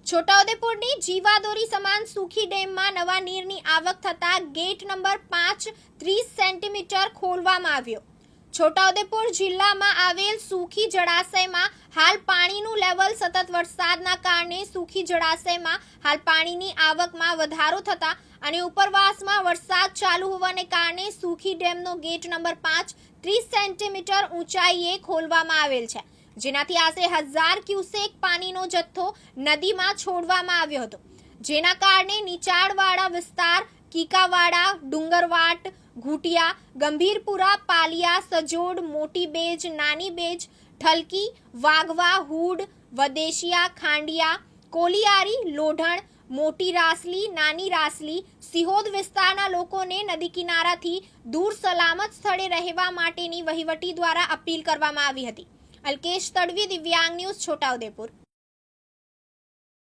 છોટાઉદેપુરની જીવાદોરી સમાન સુખી ડેમમાં નવા નીરની આવક થતા ગેટ નંબર 5 30 સેન્ટીમીટર ખોલવામાં આવ્યો। છોટાઉદેપુર જિલ્લામાં આવેલ સુખી જળાશયમાં હાલ પાણીનું લેવલ સતત વરસાદના કારણે સુખી જળાશયમાં હાલ પાણીની આવકમાં વધારો થતા અને ઉપરવાસમાં વરસાદ ચાલુ હોવાને કારણે સુખી ડેમનો ગેટ નંબર 5 30 સેન્ટીમીટર ઊંચાઈએ ખોલવામાં આવેલ છે, જેનાથી આશરે 1000 ક્યુસેક પાણીનો જથ્થો નદીમાં છોડવામાં આવ્યો હતો, જેના કારણે નીચાણવાળા વિસ્તાર કીકાવાડા, ડુંગરવાટ, ઘૂટિયા, ગંભીરપુરા, પાલિયા, સજોડ, મોટી બેજ, નાની બેજ, ઠલકી, વાઘવા, હુડ, વદેશિયા, ખાંડિયા, કોલિયારી, લોઢણ, મોટી રાસલી, નાની રાસલી, સિહોદ વિસ્તારના લોકોને નદી કિનારાથી દૂર સલામત સ્થળે રહેવા માટેની વહીવટી દ્વારા અપીલ કરવામાં આવી હતી। અલ્કેશ તડવી, દિવ્યાંગ ન્યૂઝ, છોટાઉદેપુર।